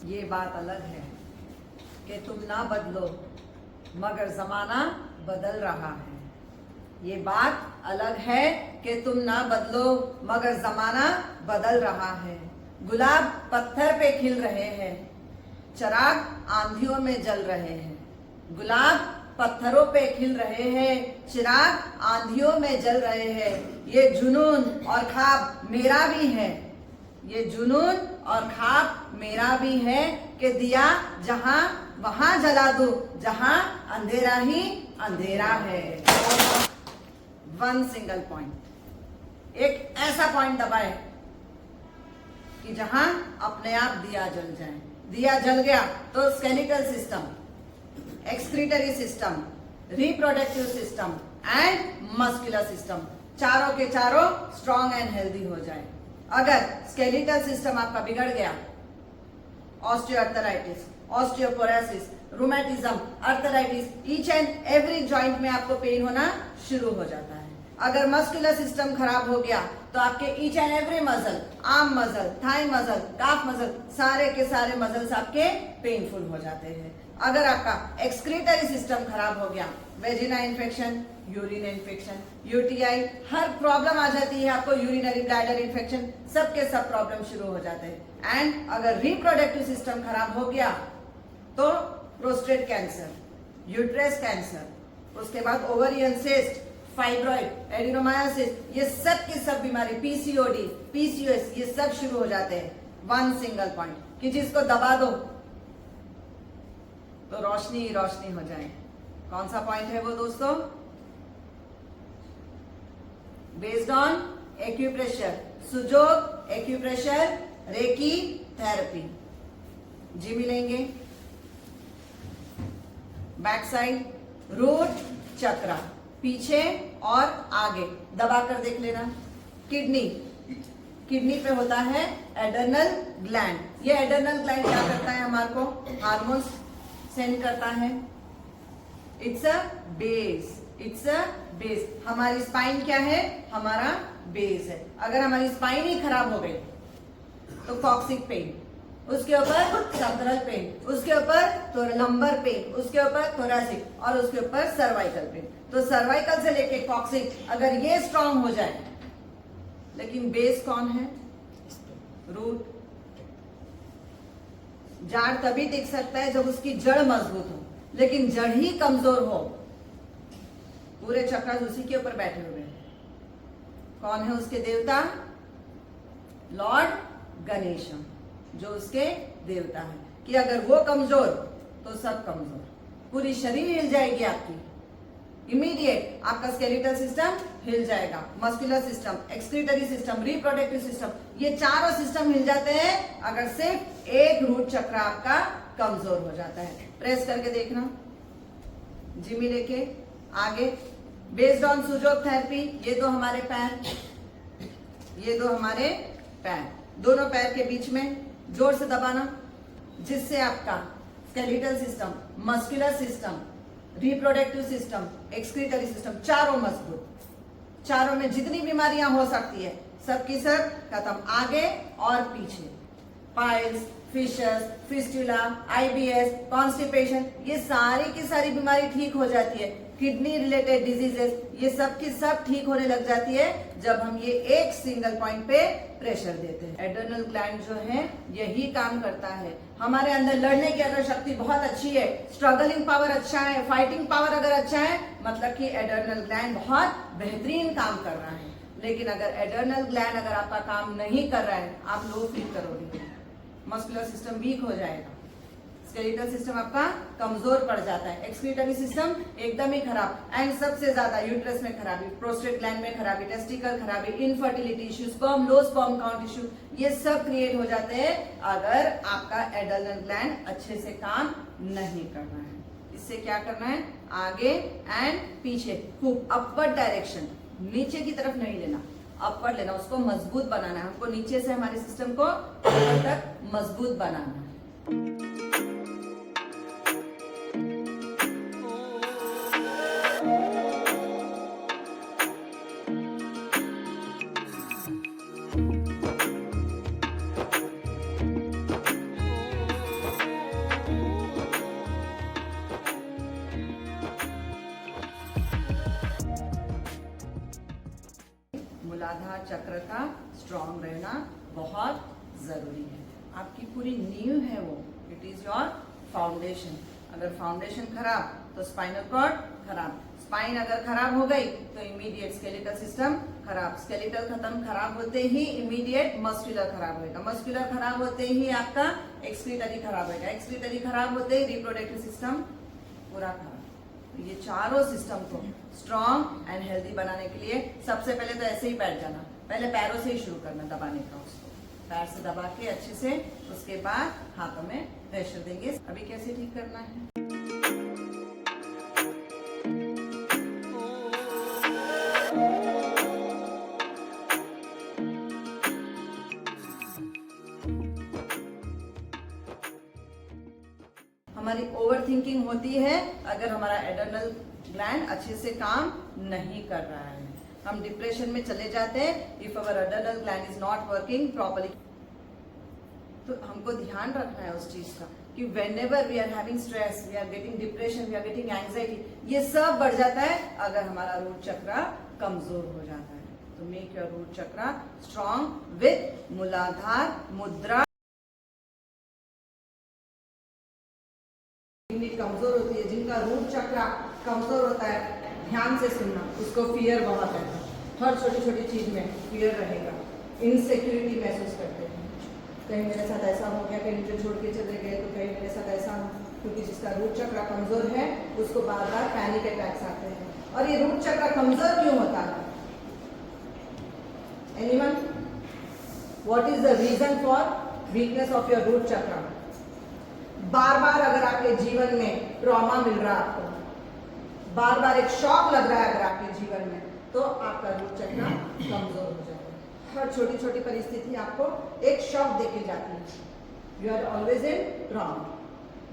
ये बात अलग है कि तुम ना बदलो मगर जमाना बदल रहा है। ये बात अलग है कि तुम ना बदलो मगर जमाना बदल रहा है। गुलाब पत्थर पे खिल रहे हैं, चिराग आंधियों में जल रहे हैं। गुलाब पत्थरों पे खिल रहे हैं, चिराग आंधियों में जल रहे हैं। ये जुनून और ख्वाब मेरा भी है, ये जुनून और ख्वाब मेरा भी है कि दिया जहां वहां जला दो जहां अंधेरा ही अंधेरा है। वन सिंगल पॉइंट, एक ऐसा पॉइंट दबाए कि जहां अपने आप दिया जल जाए। दिया जल गया तो skeletal system, excretory system, reproductive system and muscular system चारों के चारों स्ट्रॉन्ग एंड हेल्दी हो जाए। अगर स्केलेटल सिस्टम आपका बिगड़ गया, osteoarthritis, osteoporosis, rheumatism, arthritis, each and every joint में आपको पेन होना शुरू हो जाता है। अगर मस्कुलर सिस्टम खराब हो गया तो आपके each and every muscle, arm muscle, thigh muscle, calf muscle, सारे के सारे मसल्स आपके पेनफुल हो जाते हैं। अगर आपका एक्सक्रीटरी सिस्टम खराब हो गया, vagina infection, urine infection, UTI, हर प्रॉब्लम आ जाती है आपको, यूरिनरी ब्लैडर इन्फेक्शन, सबके सब प्रॉब्लम शुरू हो जाते हैं। एंड अगर रिप्रोडक्टिव सिस्टम खराब हो गया तो प्रोस्टेट कैंसर, यूट्रस कैंसर, उसके बाद ओवरियन सिस्ट, फाइब्रॉइड, एडिनोमायोसिस, ये सब की सब बीमारी, पीसीओडी, पीसीओएस, ये सब शुरू हो जाते हैं। वन सिंगल पॉइंट कि जिसको दबा दो तो रोशनी ही रोशनी हो जाए। कौन सा पॉइंट है वो दोस्तों? Based on acupressure, sujok acupressure, reiki therapy. जी मिलेंगे। बैक साइड, रूट चक्रा, पीछे और आगे दबा कर देख लेना। किडनी, किडनी पे होता है एड्रेनल ग्लैंड। ये एड्रेनल ग्लैंड क्या करता है? हमारे को हार्मोन्स सेंड करता है। It's a base, it's a base. हमारी स्पाइन क्या है? हमारा बेस है। अगर हमारी स्पाइन ही खराब हो गई तो कॉक्सिक पेन, उसके ऊपर सबरल पेन, उसके ऊपर लंबर पेन, उसके ऊपर थोरैसिक और उसके ऊपर सर्वाइकल पेन। तो सर्वाइकल से लेके कॉक्सिक अगर ये स्ट्रांग हो जाए, लेकिन बेस कौन है? रूट। झाड़ तभी टिक सकता है जब उसकी जड़ मजबूत हो, लेकिन जड़ ही कमजोर हो, पूरे चक्रास उसी के ऊपर बैठे हुए हैं। कौन है उसके देवता? लॉर्ड गणेशम, जो उसके देवता है। कि अगर वो कमजोर तो सब कमजोर, पूरी शरीर हिल जाएगी आपकी। इमीडिएट आपका स्केलेटल सिस्टम हिल जाएगा, muscular system, excretory system, reproductive system, ये चारों सिस्टम हिल जाते हैं अगर सिर्फ एक रूट चक्र आपका कमजोर हो जाता है। प्रेस करके देखना, जिमी लेके आगे। बेस्ड ऑन सुजोग थेरेपी, ये दो हमारे पैर, ये दो हमारे पैर, दोनों पैर के बीच में जोर से दबाना, जिससे आपका skeletal system, muscular system, reproductive system, excretory system चारों मजबूत। चारों में जितनी बीमारियां हो सकती है सबकी सब खत्म, आगे और पीछे। Piles, fissures, fistula, IBS, constipation, ये सारी की सारी बीमारी ठीक हो जाती है। किडनी रिलेटेड डिजीजेस, ये सब की सब ठीक होने लग जाती है जब हम ये एक सिंगल पॉइंट पे प्रेशर देते हैं। एड्रेनल ग्लैंड जो है यही काम करता है। हमारे अंदर लड़ने की अगर शक्ति बहुत अच्छी है, स्ट्रगलिंग पावर अच्छा है, फाइटिंग पावर अगर अच्छा है, मतलब कि एड्रेनल ग्लैंड बहुत बेहतरीन काम कर रहा है। लेकिन अगर एड्रेनल ग्लैंड अगर आपका काम नहीं कर रहा है, आप लो फील करोगे, मस्कुलर सिस्टम वीक हो जाएगा, स्केलेटल सिस्टम आपका कमजोर पड़ जाता है, एक्सक्रीटरी सिस्टम एकदम ही खराब, एंड सबसे ज्यादा यूट्रस में खराबी, प्रोस्टेट ग्लैंड में खराबी, टेस्टिकल खराबी, infertility issue, sperm low sperm count issue, ये सब क्रिएट हो जाते हैं अगर आपका एड्रेनल ग्लैंड अच्छे से काम नहीं कर रहा है। इससे क्या करना है? आगे एंड पीछे, खूब अपवर्ड डायरेक्शन, नीचे की तरफ नहीं लेना, अपवर्ड लेना, उसको मजबूत बनाना है। हमको नीचे से हमारे सिस्टम को ऊपर तक मजबूत बनाना है। चक्र का स्ट्रांग रहना बहुत जरूरी है। आपकी पूरी नींव है वो, इट इज योर फाउंडेशन। अगर फाउंडेशन खराब तो स्पाइनल कॉर्ड खराब, स्पाइन अगर खराब हो गई तो इमीडिएट स्केलेटल सिस्टम खराब, स्केलेटल खराब होते ही इमीडिएट मस्कुलर खराब होगा, मस्कुलर खराब होते ही आपका एक्सक्रीटरी खराब होगा, एक्सक्रीटरी खराब होते ही रिप्रोडक्टिव सिस्टम पूरा खराब। तो ये चारों सिस्टम को स्ट्रॉन्ग एंड हेल्दी बनाने के लिए सबसे पहले तो ऐसे ही बैठ जाना, पहले पैरों से ही शुरू करना दबाने का, उसको पैर से दबा के अच्छे से, उसके बाद हाथों में प्रेशर देंगे। अभी कैसे ठीक करना है? हमारी ओवर थिंकिंग होती है अगर हमारा एड्रेनल ग्लैंड अच्छे से काम नहीं कर रहा है, हम डिप्रेशन में चले जाते हैं if our adrenal gland is not working properly. तो हमको ध्यान रखना है उस चीज का कि whenever we are having stress, we are getting depression, we are getting anxiety, ये सब बढ़ जाता है अगर हमारा रूट चक्र कमजोर हो जाता है। तो मेक योर रूट चक्र स्ट्रॉन्ग विथ मूलाधार मुद्रा। कमजोर होती है, जिनका रूट चक्र कमजोर होता है, ध्यान से सुनना, उसको फियर बहुत है, हर छोटी छोटी चीज में फियर रहेगा, इनसिक्योरिटी महसूस करते हैं, कहीं मेरे साथ ऐसा हो गया, कहीं मुझे छोड़ के चले गए तो कहीं मेरे साथ ऐसा हो, क्योंकि जिसका रूट चक्र कमजोर है उसको बार बार पैनिक अटैक्स आते हैं। और ये रूट चक्र कमजोर क्यों होता है? Anyone? What is the reason for weakness of your root chakra? बार बार अगर आपके जीवन में ट्रॉमा मिल रहा है, आपको बार बार एक शॉक लग रहा है अगर आपके जीवन में, तो आपका रूट चक्र कमजोर हो जाएगा। हर छोटी छोटी परिस्थिति आपको एक शॉक देके जाती है, you are always in trauma,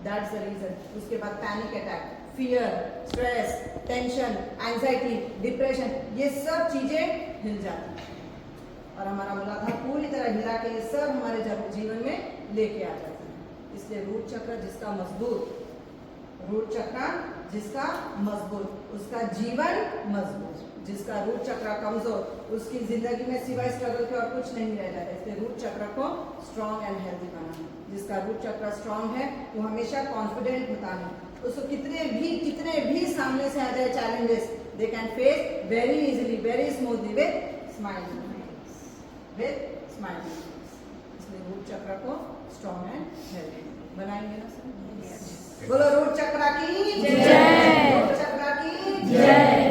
that's the reason. उसके बाद panic attack, fear, stress, tension, anxiety, depression, ये सब चीजें हिल जाती है और हमारा मूलाधार पूरी तरह हिला के ये सब हमारे जीवन में लेके आ जाता है। इसलिए रूट चक्र जिसका मजबूत, रूट चक्र जिसका मजबूत, उसका जीवन मजबूत, जिसका रूट चक्र कमजोर, उसकी जिंदगी में सिवाय स्ट्रगल के और कुछ नहीं रह जाता। इसलिए रूट चक्र को स्ट्रॉन्ग एंड हेल्दी बनाना। जिसका रूट चक्र स्ट्रॉन्ग है वो हमेशा कॉन्फिडेंट होता है, उसको कितने भी सामने से आ जाए challenges, they can face very easily, very smoothly with smiling, इसलिए रूट चक्र को स्ट्रॉन्ग एंड हेल्दी बनाएंगे ना सर? बोलो रूट चक्र की जय, रूट चक्र की जय।